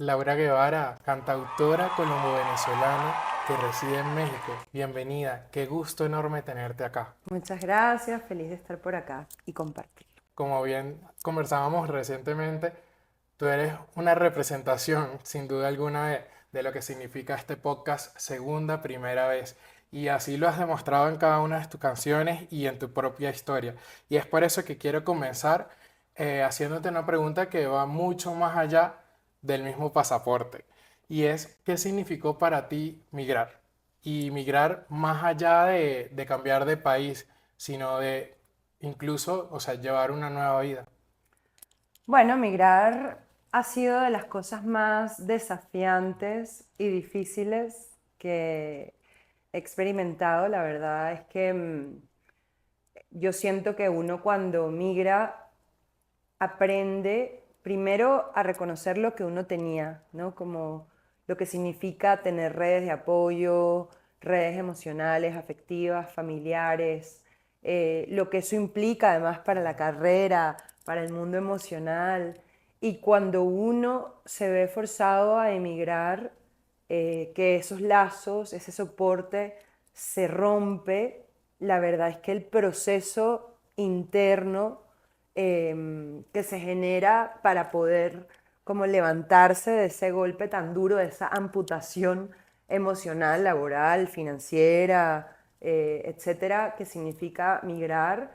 Laura Guevara, cantautora colombo-venezolana que reside en México. Bienvenida, qué gusto enorme tenerte acá. Muchas gracias, feliz de estar por acá y compartir. Como bien conversábamos recientemente, tú eres una representación, sin duda alguna, de lo que significa este podcast Segunda Primera Vez. Y así lo has demostrado en cada una de tus canciones y en tu propia historia. Y es por eso que quiero comenzar haciéndote una pregunta que va mucho más allá del mismo pasaporte. Y es, ¿qué significó para ti migrar? Y migrar más allá de cambiar de país, sino de incluso, o sea, llevar una nueva vida. Bueno, migrar ha sido de las cosas más desafiantes y difíciles que he experimentado. La verdad es que yo siento que uno cuando migra aprende primero a reconocer lo que uno tenía, ¿no? Como lo que significa tener redes de apoyo, redes emocionales, afectivas, familiares, lo que eso implica además para la carrera, para el mundo emocional. Y cuando uno se ve forzado a emigrar, que esos lazos, ese soporte se rompe, la verdad es que el proceso interno que se genera para poder como levantarse de ese golpe tan duro, de esa amputación emocional, laboral, financiera, etcétera, que significa migrar,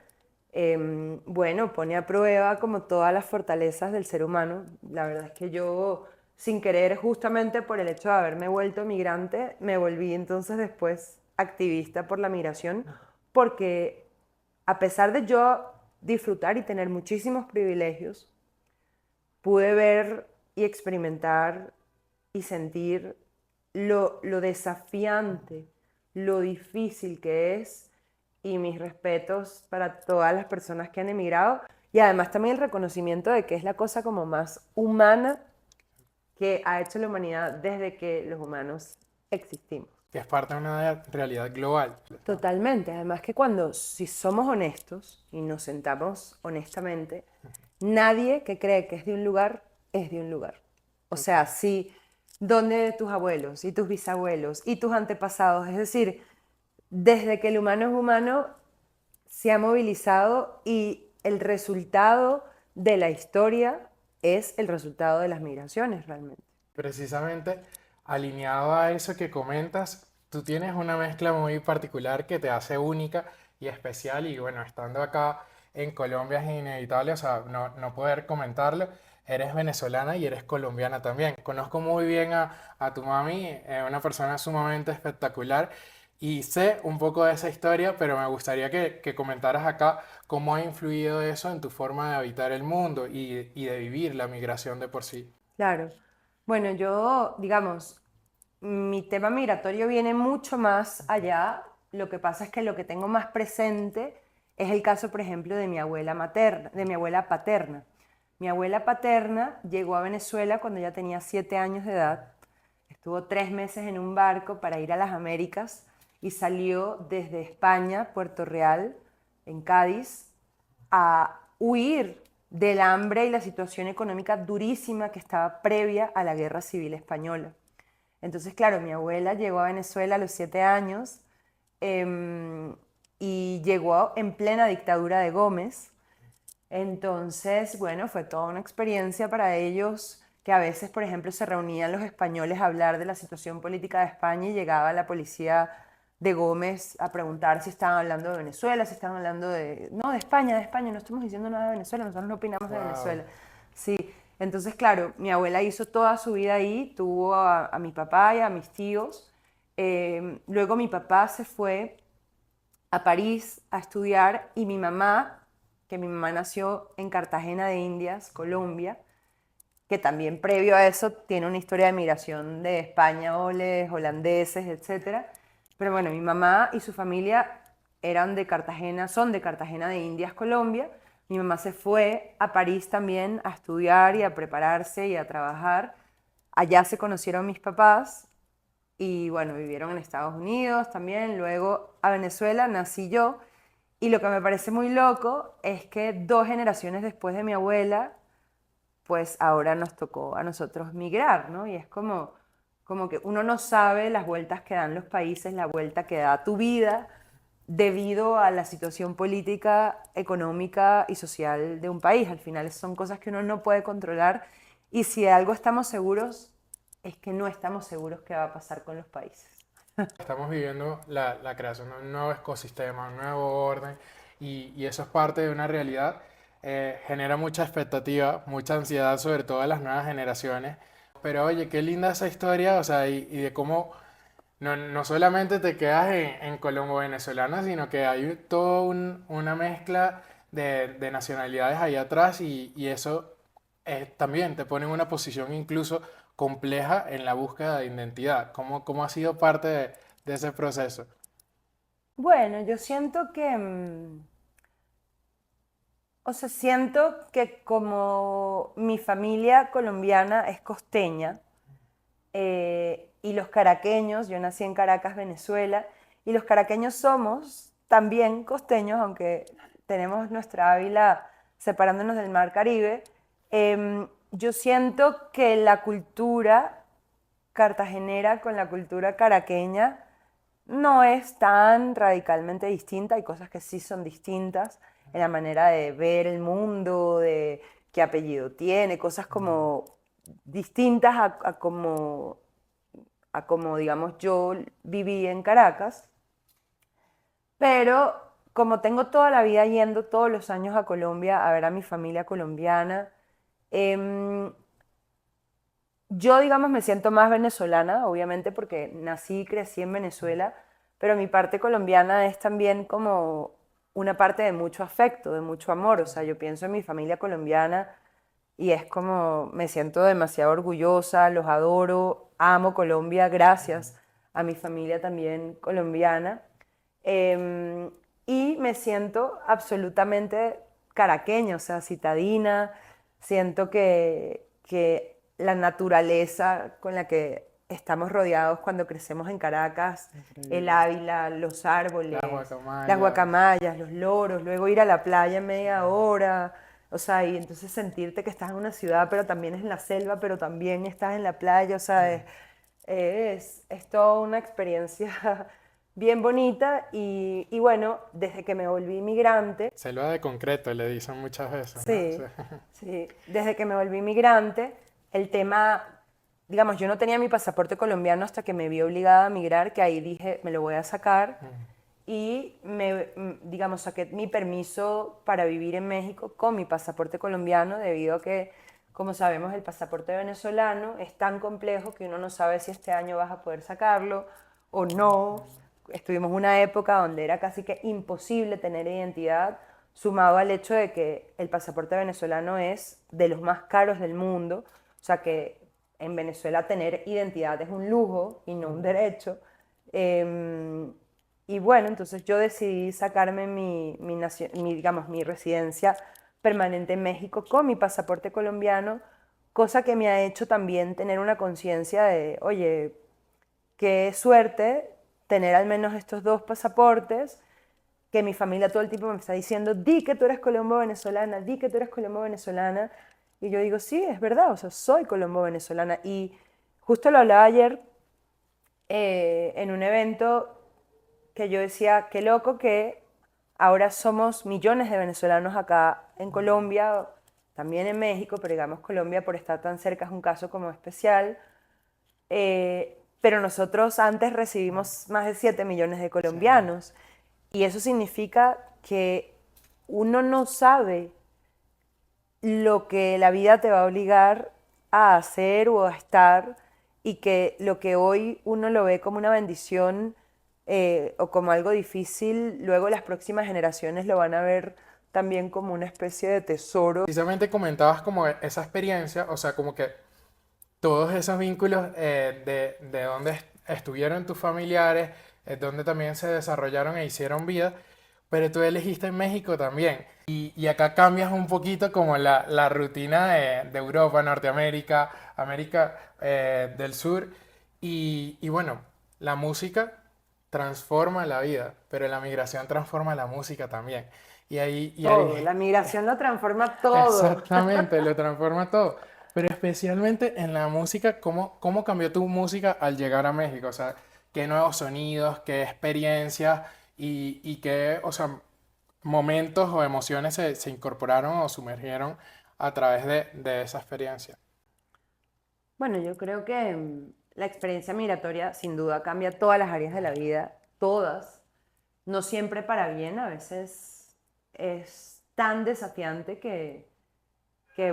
bueno, pone a prueba como todas las fortalezas del ser humano. La verdad es que yo, sin querer, justamente por el hecho de haberme vuelto migrante, me volví entonces después activista por la migración, porque a pesar de yo disfrutar y tener muchísimos privilegios, pude ver y experimentar y sentir lo desafiante, lo difícil que es, y mis respetos para todas las personas que han emigrado, y además también el reconocimiento de que es la cosa como más humana que ha hecho la humanidad desde que los humanos existimos. Que es parte de una realidad global. Totalmente, además que cuando, si somos honestos y nos sentamos honestamente, nadie que cree que es de un lugar es de un lugar. O sea, Total. si, ¿dónde tus abuelos y tus bisabuelos y tus antepasados? Es decir, desde que el humano es humano, se ha movilizado y el resultado de la historia es el resultado de las migraciones realmente. Precisamente alineado a eso que comentas, tú tienes una mezcla muy particular que te hace única y especial y bueno, estando acá en Colombia es inevitable, o sea, no poder comentarlo. Eres venezolana y eres colombiana también. Conozco muy bien a tu mami, una persona sumamente espectacular y sé un poco de esa historia, pero me gustaría que comentaras acá cómo ha influido eso en tu forma de habitar el mundo y de vivir la migración de por sí. Claro. Bueno, yo, digamos, mi tema migratorio viene mucho más allá. Lo que pasa es que lo que tengo más presente es el caso, por ejemplo, de mi abuela materna, de mi abuela paterna. Mi abuela paterna llegó a Venezuela cuando ya tenía 7 años de edad. Estuvo 3 meses en un barco para ir a las Américas y salió desde España, Puerto Real, en Cádiz, a huir del hambre y la situación económica durísima que estaba previa a la Guerra Civil Española. Entonces, claro, mi abuela llegó a Venezuela a los 7 años eh, y llegó en plena dictadura de Gómez. Entonces, bueno, fue toda una experiencia para ellos que a veces, por ejemplo, se reunían los españoles a hablar de la situación política de España y llegaba la policía de Gómez a preguntar si estaban hablando de Venezuela, si estaban hablando de... No, de España, no estamos diciendo nada de Venezuela, nosotros no opinamos de Wow. Venezuela. Sí, entonces, claro, mi abuela hizo toda su vida ahí, tuvo a mi papá y a mis tíos. Luego mi papá se fue a París a estudiar y mi mamá, que mi mamá nació en Cartagena de Indias, Colombia, que también previo a eso tiene una historia de migración de españoles, holandeses, etcétera. Pero bueno, mi mamá y su familia eran de Cartagena, son de Cartagena de Indias, Colombia. Mi mamá se fue a París también a estudiar y a prepararse y a trabajar. Allá se conocieron mis papás y bueno, vivieron en Estados Unidos también, luego a Venezuela nací yo y lo que me parece muy loco es que 2 generaciones después de mi abuela, pues ahora nos tocó a nosotros migrar, ¿no? Y es como que uno no sabe las vueltas que dan los países, la vuelta que da tu vida debido a la situación política, económica y social de un país. Al final son cosas que uno no puede controlar y si de algo estamos seguros es que no estamos seguros qué va a pasar con los países. Estamos viviendo la creación de un nuevo ecosistema, un nuevo orden, y eso es parte de una realidad. Genera mucha expectativa, mucha ansiedad, sobre todo en las nuevas generaciones. Pero oye, qué linda esa historia, o sea, y de cómo no solamente te quedas en colombo-venezolana, sino que hay toda una mezcla de nacionalidades ahí atrás y eso también te pone en una posición incluso compleja en la búsqueda de identidad. ¿Cómo ha sido parte de ese proceso? Bueno, yo siento que, o sea, siento que como mi familia colombiana es costeña, y los caraqueños, yo nací en Caracas, Venezuela, y los caraqueños somos también costeños, aunque tenemos nuestra Ávila separándonos del mar Caribe. Yo siento que la cultura cartagenera con la cultura caraqueña no es tan radicalmente distinta, hay cosas que sí son distintas en la manera de ver el mundo, de qué apellido tiene, cosas como distintas a como, digamos, yo viví en Caracas, pero como tengo toda la vida yendo todos los años a Colombia a ver a mi familia colombiana, em, yo, digamos, me siento más venezolana, obviamente, porque nací y crecí en Venezuela, pero mi parte colombiana es también como una parte de mucho afecto, de mucho amor. O sea, yo pienso en mi familia colombiana y es como me siento demasiado orgullosa, los adoro, amo Colombia, gracias a mi familia también colombiana. Em, y me siento absolutamente caraqueña, o sea, citadina, siento que la naturaleza con la que estamos rodeados cuando crecemos en Caracas, el Increíble. Ávila, los Las árboles, las guacamayas. guacamayas, los loros, luego ir a la playa en media hora, o sea, y entonces sentirte que estás en una ciudad, pero también es en la selva, pero también estás en la playa, o sea, es toda una experiencia bien bonita y bueno, desde que me volví migrante, Selva de concreto, le dicen muchas veces, ¿no? Sí. sí, sí, desde que me volví migrante, el tema, digamos, yo no tenía mi pasaporte colombiano hasta que me vi obligada a migrar, que ahí dije, me lo voy a sacar y digamos, saqué mi permiso para vivir en México con mi pasaporte colombiano debido a que, como sabemos, el pasaporte venezolano es tan complejo que uno no sabe si este año vas a poder sacarlo o no. Estuvimos una época donde era casi que imposible tener identidad, sumado al hecho de que el pasaporte venezolano es de los más caros del mundo, o sea que en Venezuela tener identidad es un lujo y no un derecho. Em, y bueno, entonces yo decidí sacarme digamos, mi residencia permanente en México con mi pasaporte colombiano, cosa que me ha hecho también tener una conciencia de, oye, qué suerte tener al menos estos dos pasaportes, que mi familia todo el tiempo me está diciendo, di que tú eres colombo-venezolana, di que tú eres colombo-venezolana. Y yo digo, sí, es verdad, o sea, soy colombo-venezolana. Y justo lo hablaba ayer en un evento que yo decía, qué loco que ahora somos millones de venezolanos acá en Colombia, también en México, pero digamos Colombia por estar tan cerca es un caso como especial. Pero nosotros antes recibimos más de 7 millones de Sí. colombianos y eso significa que uno no sabe lo que la vida te va a obligar a hacer o a estar y que lo que hoy uno lo ve como una bendición o como algo difícil, luego las próximas generaciones lo van a ver también como una especie de tesoro. Precisamente comentabas como esa experiencia, o sea, como que todos esos vínculos de dónde estuvieron tus familiares, donde también se desarrollaron e hicieron vida, pero tú elegiste en México también. Y acá cambias un poquito como la rutina de Europa, Norteamérica, América del Sur. Y bueno, la música. transforma la vida, pero la migración transforma la música también. Todo, la migración lo transforma todo. exactamente, lo transforma todo. Pero especialmente en la música, ¿cómo cambió tu música al llegar a México? O sea, ¿qué nuevos sonidos, qué experiencias y qué, o sea, momentos o emociones se incorporaron o sumergieron a través de esa experiencia? Bueno, yo creo que la experiencia migratoria sin duda cambia todas las áreas de la vida, todas, no siempre para bien, a veces es tan desafiante que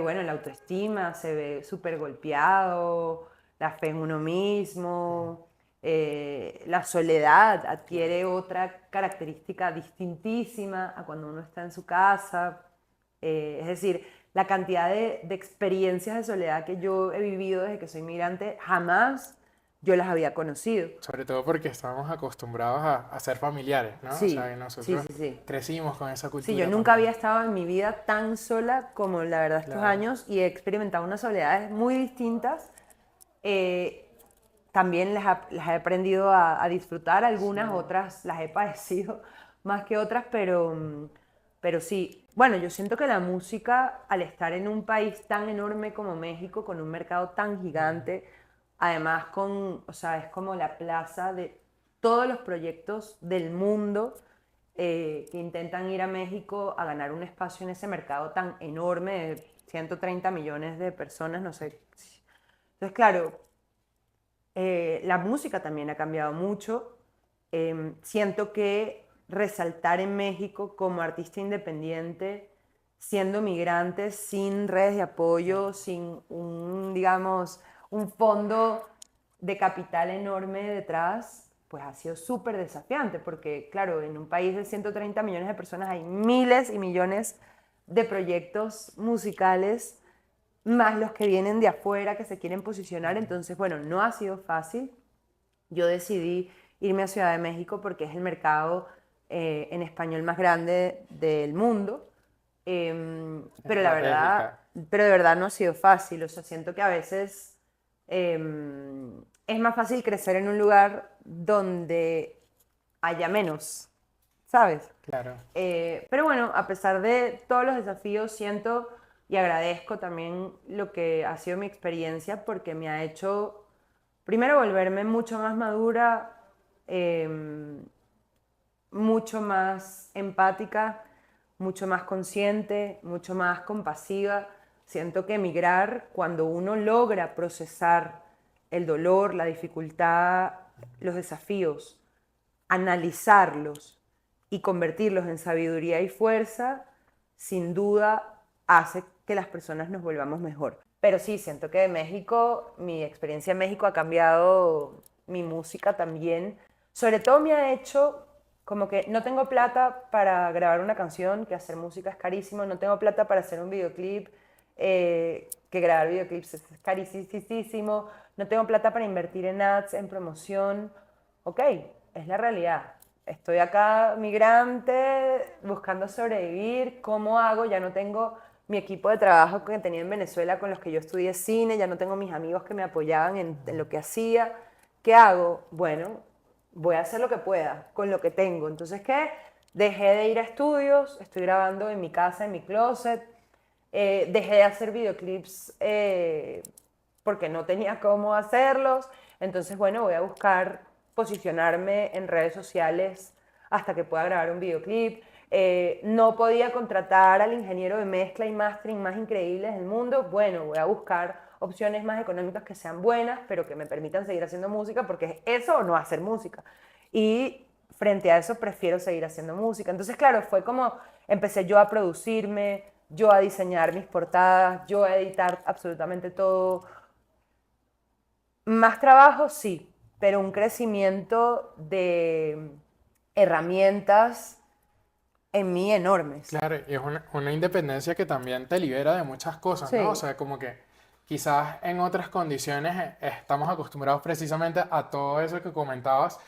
bueno, la autoestima se ve súper golpeado, la fe en uno mismo, la soledad adquiere otra característica distintísima a cuando uno está en su casa. Es decir, la cantidad de experiencias de soledad que yo he vivido desde que soy migrante, jamás yo las había conocido. Sobre todo porque estábamos acostumbrados a ser familiares, ¿no? O sea, que Sí, sí, nosotros sí, sí. crecimos con esa Sí, yo cultura nunca también. había estado en mi vida tan sola como la verdad estos Claro, años y he experimentado unas soledades muy distintas. Eh, También las he aprendido a disfrutar, sí, algunas, otras las he padecido más que otras, pero sí. Bueno, yo siento que la música, al estar en un país tan enorme como México, con un mercado tan gigante, además o sea, es como la plaza de todos los proyectos del mundo que intentan ir a México a ganar un espacio en ese mercado tan enorme de 130 millones de personas, no sé. Entonces, claro, la música también ha cambiado mucho. Siento que resaltar en México como artista independiente, siendo migrante, sin redes de apoyo, sin un, digamos, un fondo de capital enorme detrás, pues ha sido súper desafiante, porque claro, en un país de 130 millones de personas hay miles y millones de proyectos musicales más los que vienen de afuera que se quieren posicionar. Entonces, bueno, no ha sido fácil. Yo decidí irme a Ciudad de México porque es el mercado en español más grande del mundo. Pero la verdad, estratégica. pero de verdad no ha sido fácil. O sea, siento que a veces es más fácil crecer en un lugar donde haya menos, ¿sabes? Claro. Pero bueno, a pesar de todos los desafíos, siento y agradezco también lo que ha sido mi experiencia porque me ha hecho, primero, volverme mucho más madura, eh, mucho más empática, mucho más consciente, mucho más compasiva. Siento que emigrar, cuando uno logra procesar el dolor, la dificultad, los desafíos, analizarlos y convertirlos en sabiduría y fuerza, sin duda hace que las personas nos volvamos mejor. Pero sí, siento que de México, mi experiencia en México ha cambiado mi música también. Sobre todo me ha hecho como que no tengo plata para grabar una canción, que hacer música es carísimo, no tengo plata para hacer un videoclip, que grabar videoclips es carísimo, no tengo plata para invertir en ads, en promoción. Ok, es la realidad. Estoy acá migrante, buscando sobrevivir. ¿Cómo hago? Ya no tengo mi equipo de trabajo que tenía en Venezuela con los que yo estudié cine, ya no tengo mis amigos que me apoyaban en lo que hacía. ¿Qué hago? Bueno, voy a hacer lo que pueda con lo que tengo. Entonces, ¿qué? Dejé de ir a estudios, estoy grabando en mi casa, en mi closet. Dejé de hacer videoclips porque no tenía cómo hacerlos. Entonces, bueno, voy a buscar posicionarme en redes sociales hasta que pueda grabar un videoclip. No podía contratar al ingeniero de mezcla y mastering más increíbles del mundo. Bueno, voy a buscar opciones más económicas que sean buenas, pero que me permitan seguir haciendo música, porque es eso o no hacer música. Y frente a eso prefiero seguir haciendo música. Entonces, claro, fue como empecé yo a producirme, yo a diseñar mis portadas, yo a editar absolutamente todo. Más trabajo, sí, pero un crecimiento de herramientas en mí enormes. Claro, y es una independencia que también te libera de muchas cosas, ¿no? O Sí, sea, como que quizás en otras condiciones estamos acostumbrados precisamente a todo eso que comentabas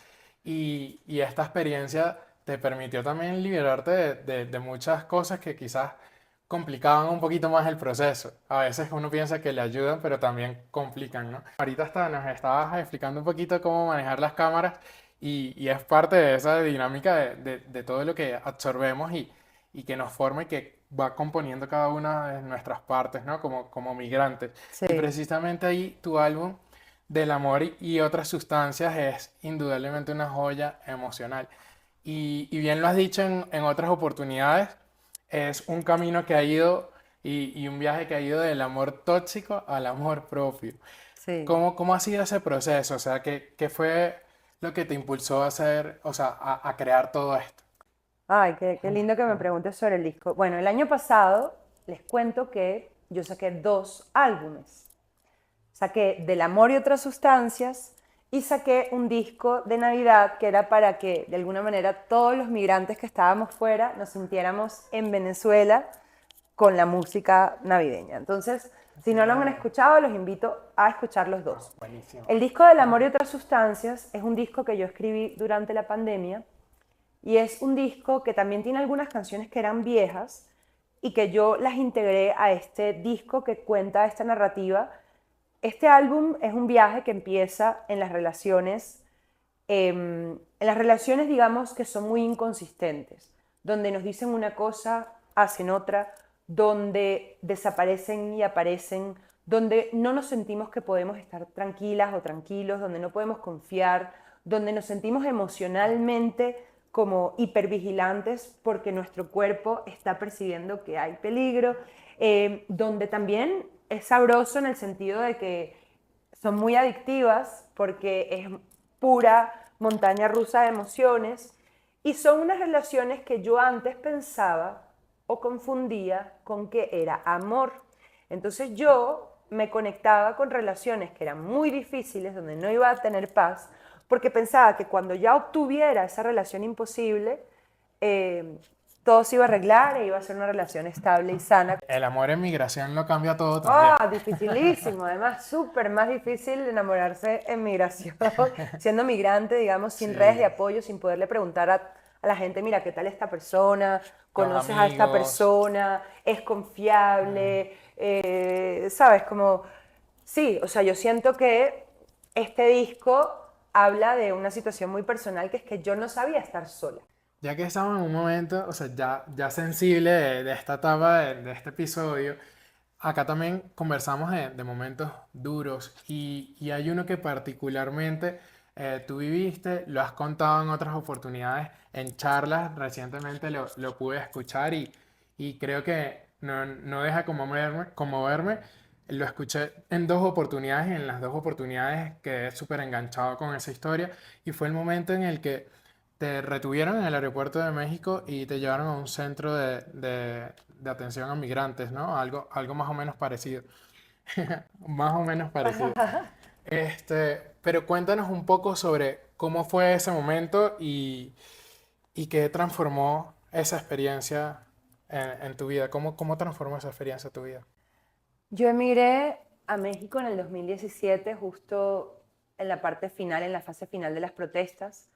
y esta experiencia te permitió también liberarte de muchas cosas que quizás complicaban un poquito más el proceso. A veces uno piensa que le ayudan, pero también complican, ¿no? Ahorita hasta nos estabas explicando un poquito cómo manejar las cámaras y es parte de esa dinámica de todo lo que absorbemos y que nos forma y que va componiendo cada una de nuestras partes, ¿no? Como migrantes. Y Sí, precisamente ahí tu álbum del amor y otras sustancias es indudablemente una joya emocional. Y bien lo has dicho en otras oportunidades, es un camino que ha ido y un viaje que ha ido del amor tóxico al amor propio. sí. ¿Cómo ha sido ese proceso? O sea, ¿qué fue lo que te impulsó a hacer, o sea, a crear todo esto? Ay, qué lindo que me preguntes sobre el disco. Bueno, el año pasado les cuento que yo saqué 2 álbumes. Saqué Del amor y otras sustancias y saqué un disco de Navidad que era para que de alguna manera todos los migrantes que estábamos fuera nos sintiéramos en Venezuela con la música navideña. Entonces, si no lo han escuchado, los invito a escuchar los No, dos. buenísimo. El disco Del amor y otras sustancias es un disco que yo escribí durante la pandemia y es un disco que también tiene algunas canciones que eran viejas y que yo las integré a este disco que cuenta esta narrativa. Este álbum es un viaje que empieza en las relaciones, digamos, que son muy inconsistentes, donde nos dicen una cosa, hacen otra, donde desaparecen y aparecen, donde no nos sentimos que podemos estar tranquilas o tranquilos, donde no podemos confiar, donde nos sentimos emocionalmente como hipervigilantes porque nuestro cuerpo está percibiendo que hay peligro, donde también es sabroso en el sentido de que son muy adictivas porque es pura montaña rusa de emociones y son unas relaciones que yo antes pensaba o confundía con que era amor. Entonces yo me conectaba con relaciones que eran muy difíciles, donde no iba a tener paz, porque pensaba que cuando ya obtuviera esa relación imposible, eh, todo se iba a arreglar e iba a ser una relación estable y sana. El amor en migración lo cambia todo también. Ah, dificilísimo, además súper más difícil de enamorarse en migración, siendo migrante, digamos, sin redes de Sí, apoyo, sin poderle preguntar a la gente, mira, ¿qué tal esta persona? los ¿Conoces a esta amigos. persona? ¿Es Mm. confiable? ¿Sabes? Como, sí, o sea, yo siento que este disco habla de una situación muy personal que es que yo no sabía estar sola. Ya que estamos en un momento, o sea, ya sensible de esta etapa, de este episodio, acá también conversamos de momentos duros y hay uno que particularmente tú viviste, lo has contado en otras oportunidades, en charlas, recientemente lo pude escuchar y creo que no deja conmoverme. Lo escuché en 2 oportunidades y en las 2 oportunidades quedé súper enganchado con esa historia y fue el momento en el que te retuvieron en el aeropuerto de México y te llevaron a un centro de atención a migrantes, ¿no? Algo más o menos parecido. Más o menos parecido. Pero cuéntanos un poco sobre cómo fue ese momento y qué transformó esa experiencia en tu vida. ¿Cómo transformó esa experiencia en tu vida? Yo emigré a México en el 2017, justo en la parte final, en la fase final de las protestas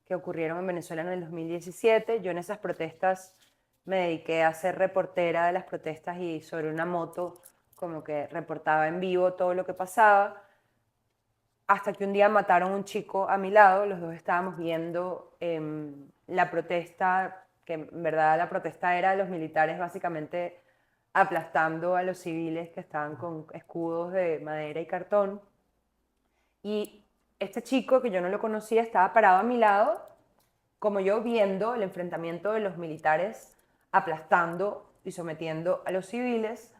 que ocurrieron en Venezuela en el 2017. Yo en esas protestas me dediqué a ser reportera de las protestas y sobre una moto como que reportaba en vivo todo lo que pasaba, hasta que un día mataron a un chico a mi lado, los dos estábamos viendo la protesta, que en verdad la protesta era de los militares básicamente aplastando a los civiles que estaban con escudos de madera y cartón. Y este chico, que yo no lo conocía, estaba parado a mi lado, como yo viendo el enfrentamiento de los militares aplastando y sometiendo a los civiles.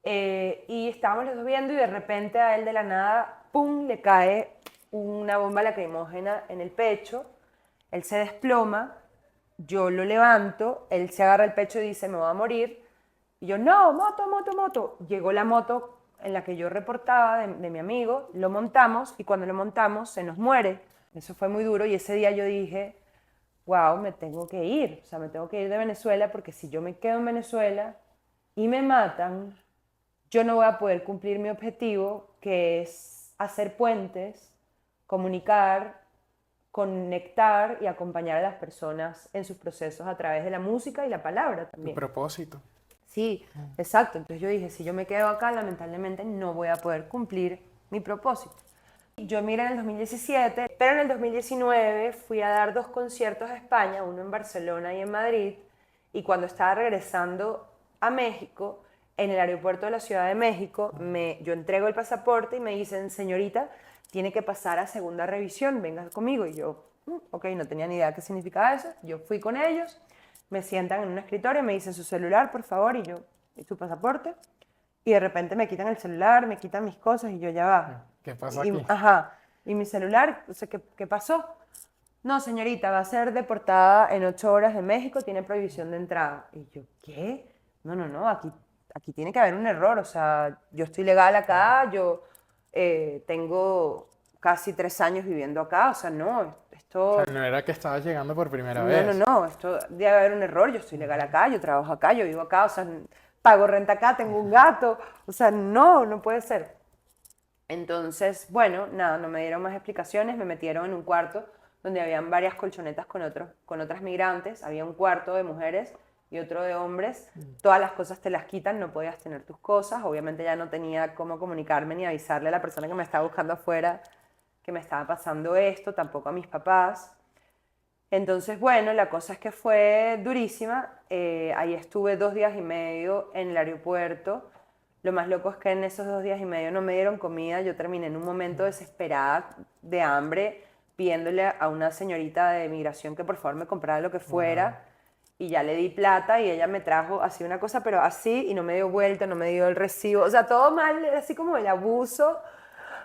Y estábamos los dos viendo y de repente a él de la nada, ¡pum!, le cae una bomba lacrimógena en el pecho, él se desploma, yo lo levanto, él se agarra el pecho y dice, me voy a morir, y yo, no, moto, moto, moto. Llegó la moto en la que yo reportaba de mi amigo, lo montamos y cuando lo montamos se nos muere. Eso fue muy duro y ese día yo dije, wow, me tengo que ir, o sea, me tengo que ir de Venezuela porque si yo me quedo en Venezuela y me matan, yo no voy a poder cumplir mi objetivo, que es hacer puentes, comunicar, conectar y acompañar a las personas en sus procesos a través de la música y la palabra Tu también. propósito. Sí, exacto. Entonces yo dije, si yo me quedo acá, lamentablemente no voy a poder cumplir mi propósito. Yo emigré en el 2017, pero en el 2019 fui a dar 2 conciertos a España, uno en Barcelona y en Madrid, y cuando estaba regresando a México, en el aeropuerto de la Ciudad de México, yo entrego el pasaporte y me dicen, señorita, tiene que pasar a segunda revisión, venga conmigo. Y yo, ok, no tenía ni idea qué significaba eso. Yo fui con ellos, me sientan en un escritorio, me dicen su celular, por favor, y yo, ¿y tu pasaporte? Y de repente me quitan el celular, me quitan mis cosas y yo ya va. ¿Qué pasa Y, aquí? ajá, y mi celular, o sea, ¿qué pasó? No, señorita, va a ser deportada en 8 horas de México, tiene prohibición de entrada. Y yo, ¿qué? No, no, no, aquí tiene que haber un error, o sea, yo estoy legal acá, yo tengo casi 3 años viviendo acá, o sea, no, O sea, esto, no era que estabas llegando por primera no, no, vez. no, esto debe haber un error, yo estoy legal acá, yo trabajo acá, yo vivo acá, o sea, pago renta acá, tengo un gato, o sea, no puede ser. Entonces, bueno, nada, no me dieron más explicaciones, me metieron en un cuarto donde habían varias colchonetas con otras migrantes, había un cuarto de mujeres y otro de hombres, todas las cosas te las quitan, no podías tener tus cosas, obviamente ya no tenía cómo comunicarme ni avisarle a la persona que me estaba buscando afuera que me estaba pasando esto, tampoco a mis papás. Entonces, bueno, la cosa es que fue durísima. Ahí estuve 2 días y medio en el aeropuerto. Lo más loco es que en esos 2 días y medio no me dieron comida. Yo terminé en un momento desesperada de hambre, pidiéndole a una señorita de migración que por favor me comprara lo que Wow. fuera. Y ya le di plata y ella me trajo así una cosa, pero así, y no me dio vuelta, no me dio el recibo. O sea, todo mal, era así como el abuso.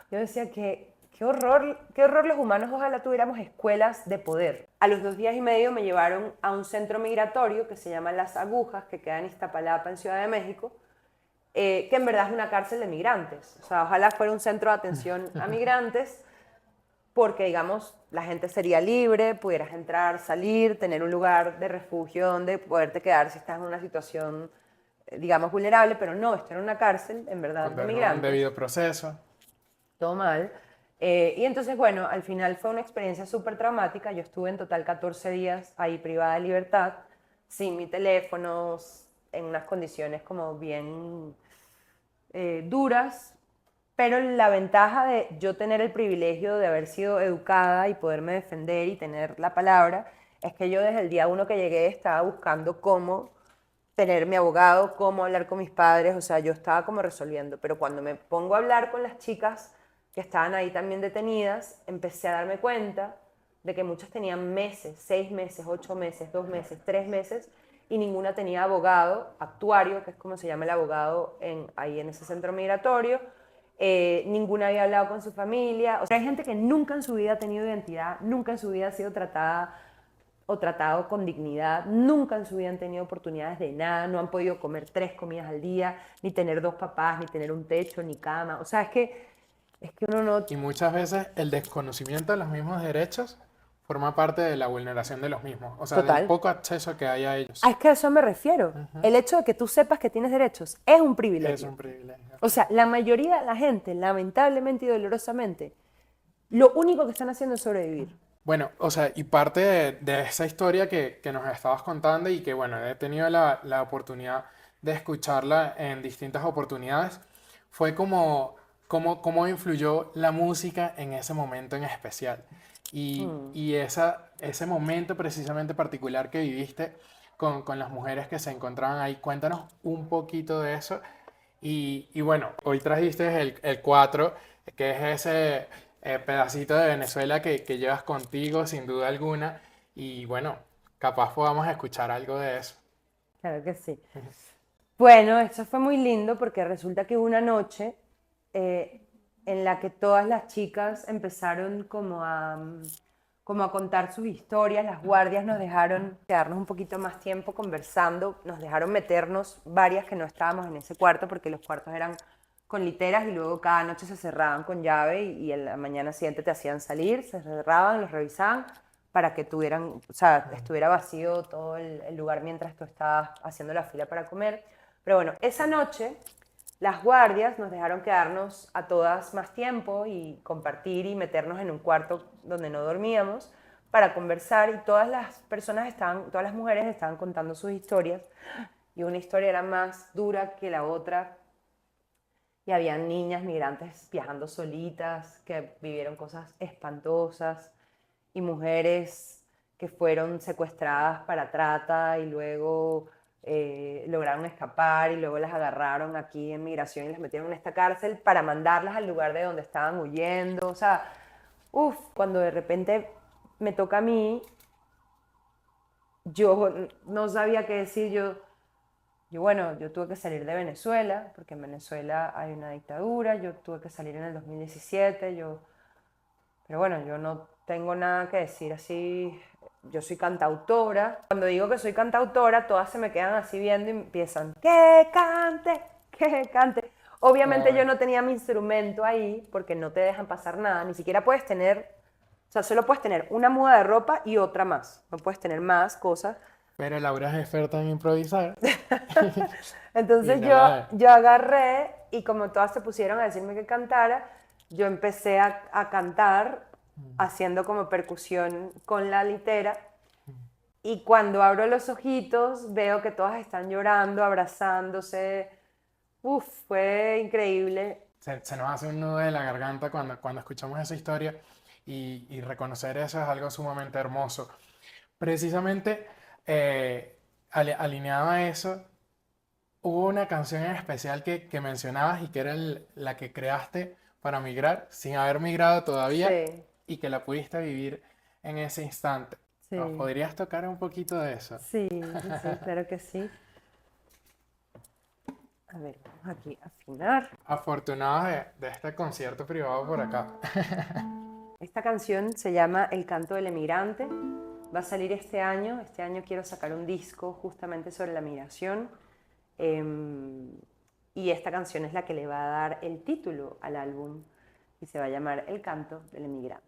Yo decía que qué horror los humanos, ojalá tuviéramos escuelas de poder. A los 2 días y medio me llevaron a un centro migratorio que se llama Las Agujas, que queda en Iztapalapa, en Ciudad de México, que en verdad es una cárcel de migrantes. O sea, ojalá fuera un centro de atención a migrantes, porque, digamos, la gente sería libre, pudieras entrar, salir, tener un lugar de refugio donde poderte quedar si estás en una situación, digamos, vulnerable, pero no, esto era una cárcel, en verdad, Con de un migrantes, debido proceso. todo mal. Y entonces, bueno, al final fue una experiencia súper traumática. Yo estuve en total 14 días ahí privada de libertad, sin mi teléfono, en unas condiciones como bien duras, pero la ventaja de yo tener el privilegio de haber sido educada y poderme defender y tener la palabra, es que yo desde el día uno que llegué estaba buscando cómo tener mi abogado, cómo hablar con mis padres, o sea, yo estaba como resolviendo, pero cuando me pongo a hablar con las chicas que estaban ahí también detenidas, empecé a darme cuenta de que muchas tenían meses, 6 meses, 8 meses, 2 meses, 3 meses, y ninguna tenía abogado, actuario, que es como se llama el abogado ahí en ese centro migratorio, ninguna había hablado con su familia, o sea, hay gente que nunca en su vida ha tenido identidad, nunca en su vida ha sido tratada o tratado con dignidad, nunca en su vida han tenido oportunidades de nada, no han podido comer 3 comidas al día, ni tener 2 papás, ni tener un techo, ni cama, o sea, es que uno no. Y muchas veces el desconocimiento de los mismos derechos forma parte de la vulneración de los mismos. O sea, del Total. poco acceso que hay a Ah, ellos. es que a eso me refiero. El hecho de que tú sepas que tienes derechos es un Es privilegio. un privilegio. O sea, la mayoría de la gente, lamentablemente y dolorosamente, lo único que están haciendo es sobrevivir. Bueno, o sea, y parte de esa historia que nos estabas contando y que, bueno, he tenido la oportunidad de escucharla en distintas oportunidades, fue cómo influyó la música en ese momento en especial. Y ese momento precisamente particular que viviste con las mujeres que se encontraban ahí, cuéntanos un poquito de eso. Y bueno, hoy trajiste el 4 que es ese pedacito de Venezuela que llevas contigo sin duda alguna. Y bueno, capaz podamos escuchar algo de eso. Claro que sí. Bueno, eso fue muy lindo porque resulta que hubo una noche eh, en la que todas las chicas empezaron como a contar sus historias, las guardias nos dejaron quedarnos un poquito más tiempo conversando, nos dejaron meternos varias que no estábamos en ese cuarto porque los cuartos eran con literas y luego cada noche se cerraban con llave y en la mañana siguiente te hacían salir, se cerraban, los revisaban para que tuvieran, o sea, estuviera vacío todo el lugar mientras tú estabas haciendo la fila para comer. Pero bueno, esa noche las guardias nos dejaron quedarnos a todas más tiempo y compartir y meternos en un cuarto donde no dormíamos para conversar y todas las personas estaban, todas las mujeres estaban contando sus historias y una historia era más dura que la otra y habían niñas migrantes viajando solitas que vivieron cosas espantosas y mujeres que fueron secuestradas para trata y luego lograron escapar y luego las agarraron aquí en migración y las metieron en esta cárcel para mandarlas al lugar de donde estaban huyendo. O sea, uff, cuando de repente me toca a mí, yo no sabía qué decir. Bueno, yo tuve que salir de Venezuela, porque en Venezuela hay una dictadura, yo tuve que salir en el 2017, pero bueno, yo no tengo nada que decir así, yo soy cantautora. Cuando digo que soy cantautora, todas se me quedan así viendo y empiezan, ¡que cante! ¡Que cante! Obviamente yo Ay, no tenía mi instrumento ahí, porque no te dejan pasar nada, ni siquiera puedes tener, o sea, solo puedes tener una muda de ropa y otra más, no puedes tener más cosas. pero Laura es experta en improvisar y Entonces no la de. yo agarré y como todas se pusieron a decirme que cantara, yo empecé a cantar haciendo como percusión con la litera y cuando abro los ojitos veo que todas están llorando, abrazándose. Uf, fue increíble. Se nos hace un nudo de la garganta cuando escuchamos esa historia y reconocer eso es algo sumamente hermoso. Precisamente alineado a eso, hubo una canción en especial que mencionabas y que era la que creaste para migrar sin haber migrado todavía Sí, y que la pudiste vivir en ese instante. ¿Nos sí, podrías tocar un poquito de eso? sí, sí, sí, claro que sí. A ver, vamos aquí a afinar. Afortunados de este concierto privado por acá. Esta canción se llama El canto del emigrante. Va a salir este año. Este año quiero sacar un disco justamente sobre la migración. Y esta canción es la que le va a dar el título al álbum y se va a llamar El canto del emigrante.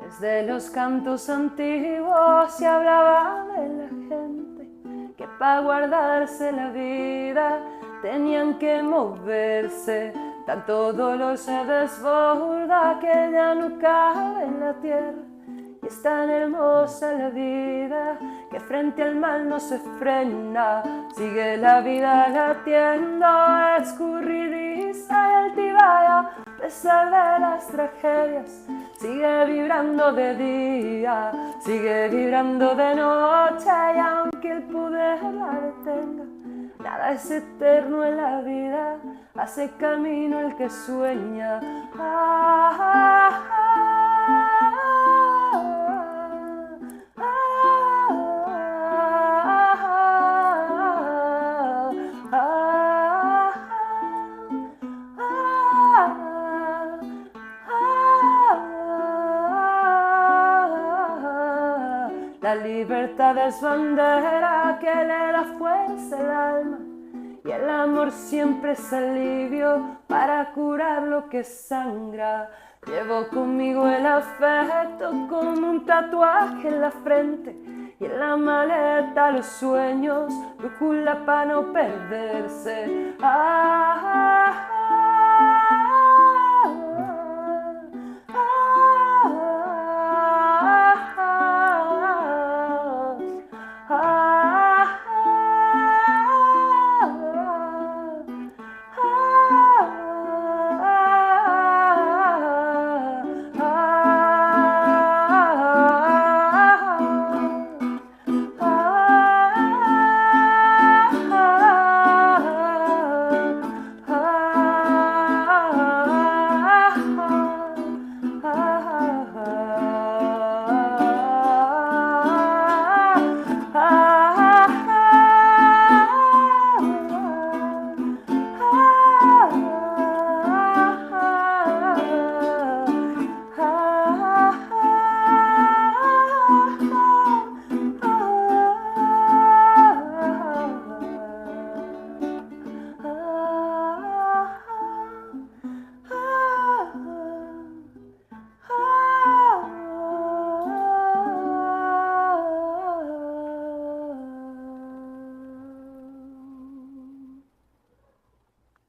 Desde los cantos antiguos se hablaba de la gente que para guardarse la vida tenían que moverse. Tanto dolor se desborda que ya no cabe en la tierra. Y es tan hermosa la vida que frente al mal no se frena. Sigue la vida latiendo, escurridiza y altiva, a pesar de las tragedias. Sigue vibrando de día, sigue vibrando de noche, y aunque el poder la detenga, nada es eterno en la vida, hace camino el que sueña. Ah, ah, ah, la libertad es bandera que le da fuerza al alma y el amor siempre es alivio para curar lo que sangra. Llevo conmigo el afecto como un tatuaje en la frente y en la maleta los sueños, brújula para no perderse.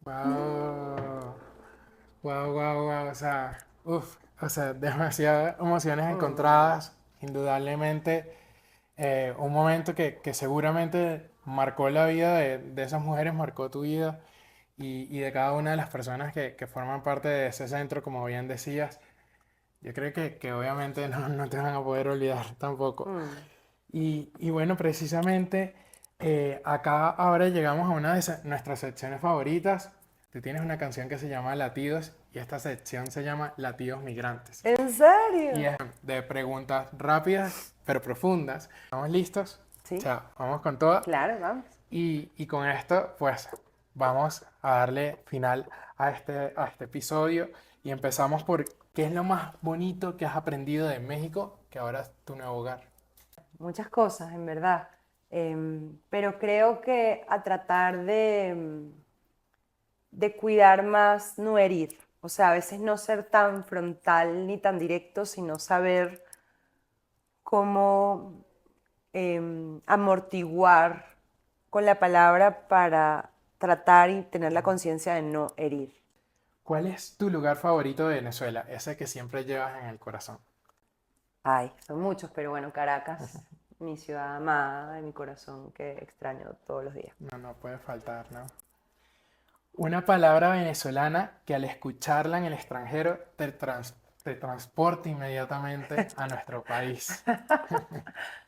Wow, wow, wow, wow. O sea, demasiadas emociones encontradas, indudablemente. un momento que seguramente marcó la vida de esas mujeres, marcó tu vida y de cada una de las personas que forman parte de ese centro, como bien decías. Yo creo que obviamente no te van a poder olvidar tampoco. Mm. Y bueno, precisamente acá ahora llegamos a una de nuestras secciones favoritas. Tú tienes una canción que se llama Latidos y esta sección se llama Latidos Migrantes. ¿En Y serio? es de preguntas rápidas pero profundas. ¿Estamos listos? O Sí, sea, vamos con toda. claro, vamos. Y con esto, pues vamos a darle final a este episodio y empezamos por qué es lo más bonito que has aprendido de México, que ahora es tu nuevo hogar. Muchas cosas, en verdad. Pero creo que a tratar de cuidar más, no herir. O sea, a veces no ser tan frontal ni tan directo, sino saber cómo amortiguar con la palabra para tratar y tener la conciencia de no herir. ¿Cuál es tu lugar favorito de Venezuela? Ese que siempre llevas en el corazón. Ay, son muchos, pero bueno, Caracas, mi ciudad amada, de mi corazón, que extraño todos los días. No puede faltar, ¿no? Una palabra venezolana que al escucharla en el extranjero te transporta inmediatamente a nuestro país.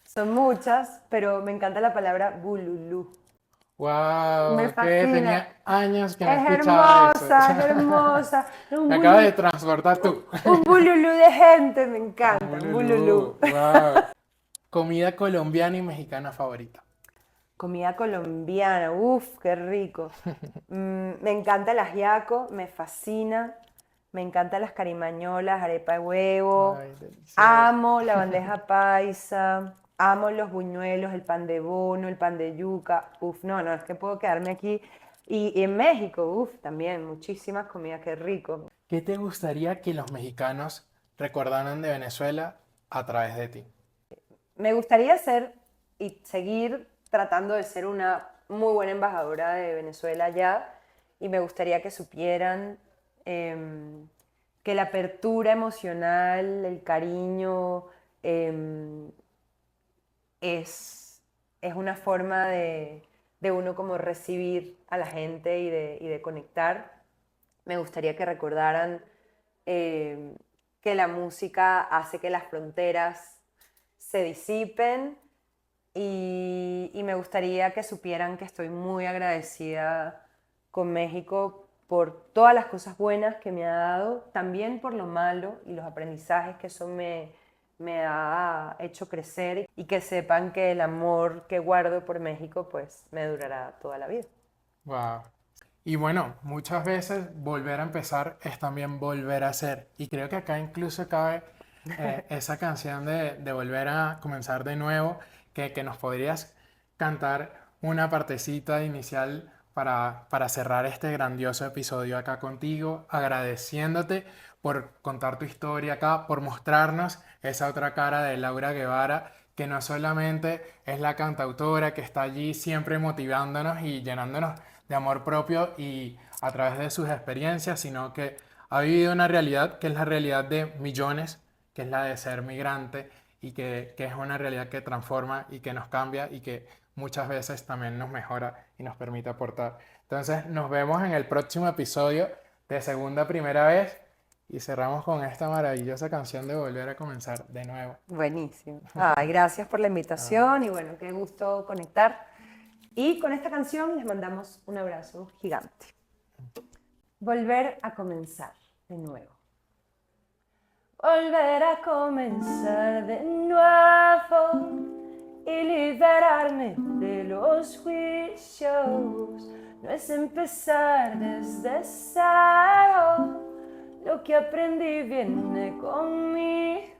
Son muchas, pero me encanta la palabra bululú. Me ¡Wow! Que fascina. tenía años que no Es escuchaba eso. hermosa, es hermosa. Me acabas de transportar tú. Un bululú de gente, me Un encanta, un bululú. bululú. ¡Wow! Comida colombiana y mexicana favorita. Comida colombiana, uff, qué rico. Me encanta el ajiaco, me fascina. Me encantan las carimañolas, arepa de huevo. Ay, delicioso. Amo la bandeja paisa. Amo los buñuelos, el pan de bono, el pan de yuca. Uf, no, es que puedo quedarme aquí. Y en México, uf, también muchísimas comidas, qué rico. ¿Qué te gustaría que los mexicanos recordaran de Venezuela a través de ti? Me gustaría ser y seguir tratando de ser una muy buena embajadora de Venezuela allá y me gustaría que supieran que la apertura emocional, el cariño, em, es una forma de uno como recibir a la gente y de conectar. Me gustaría que recordaran eh, que la música hace que las fronteras se disipen y me gustaría que supieran que estoy muy agradecida con México por todas las cosas buenas que me ha dado, también por lo malo y los aprendizajes que eso me ha hecho crecer y que sepan que el amor que guardo por México pues me durará toda la vida. Wow. Y bueno, muchas veces volver a empezar es también volver a ser. Y creo que acá incluso cabe esa canción de volver a comenzar de nuevo, que nos podrías cantar una partecita inicial para cerrar este grandioso episodio acá contigo, agradeciéndote por contar tu historia acá, por mostrarnos esa otra cara de Laura Guevara, que no solamente es la cantautora que está allí siempre motivándonos y llenándonos de amor propio y a través de sus experiencias, sino que ha vivido una realidad que es la realidad de millones, que es la de ser migrante y que es una realidad que transforma y que nos cambia y que muchas veces también nos mejora y nos permite aportar. Entonces nos vemos en el próximo episodio de Segunda Primera Vez y cerramos con esta maravillosa canción de Volver a Comenzar de nuevo. Buenísimo. Ay, gracias por la invitación y bueno, qué gusto conectar. Y con esta canción les mandamos un abrazo gigante. Volver a comenzar de nuevo. Volver a comenzar de nuevo y liberarme de los juicios. No es empezar desde cero, lo que aprendí viene conmigo.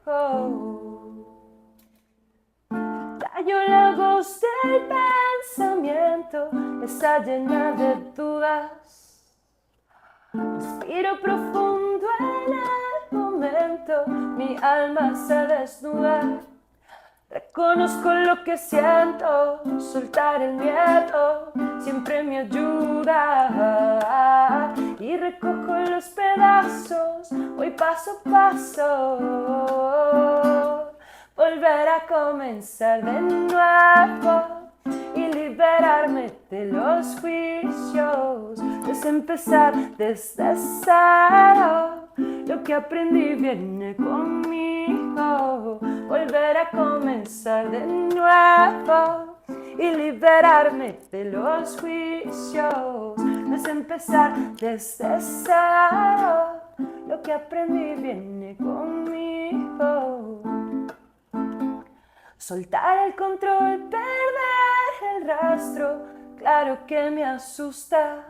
Callo la voz del pensamiento, está llena de dudas. Respiro profundo en el momento, mi alma se desnuda. Reconozco lo que siento, soltar el miedo siempre me ayuda. Y recojo los pedazos, voy paso a paso. Volver a comenzar. comenzar de nuevo y liberarme de los juicios. Es empezar desde cero. Lo que aprendí viene conmigo. Volver a comenzar de nuevo y liberarme de los juicios. Es empezar desde cero. Lo que aprendí viene conmigo. Soltar el control, perder el rastro, claro que me asusta.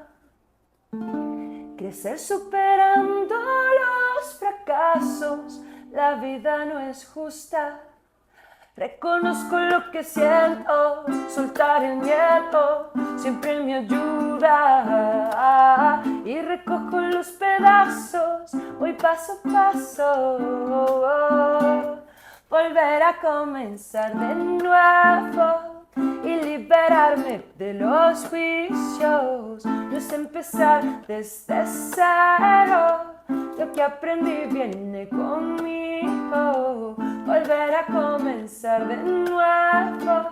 Crecer superando los fracasos, la vida no es justa. Reconozco lo que siento, soltar el miedo siempre me ayuda. Y recojo los pedazos, voy paso a paso. Volver a comenzar de nuevo y liberarme de los juicios. No es empezar desde cero. Lo que aprendí viene conmigo. Volver a comenzar de nuevo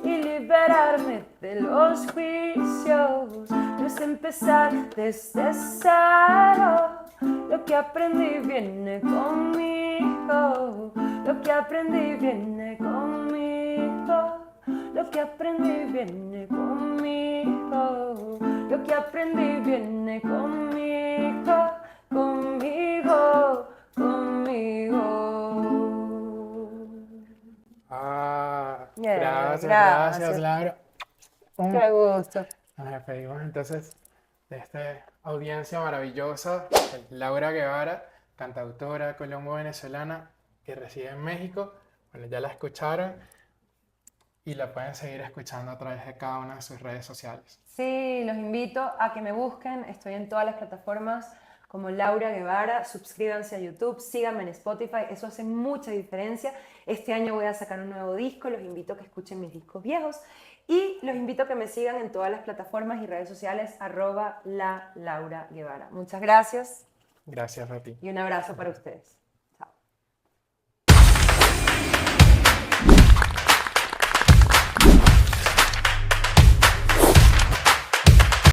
y liberarme de los juicios. No es empezar desde cero. Lo que aprendí viene conmigo. Lo que aprendí viene conmigo. Lo que aprendí viene conmigo. Lo que aprendí viene conmigo. Conmigo, conmigo. Gracias, Gracias. Laura. Qué gusto. Nos despedimos entonces de esta audiencia maravillosa, Laura Guevara, cantautora colombo-venezolana que reside en México. Bueno, ya la escucharon y la pueden seguir escuchando a través de cada una de sus redes sociales. Sí, los invito a que me busquen. Estoy en todas las plataformas como Laura Guevara. Suscríbanse a YouTube, síganme en Spotify. Eso hace mucha diferencia. Este año voy a sacar un nuevo disco. Los invito a que escuchen mis discos viejos. Y los invito a que me sigan en todas las plataformas y redes sociales @la Laura Guevara. Muchas gracias Gracias a ti. y un abrazo para ustedes.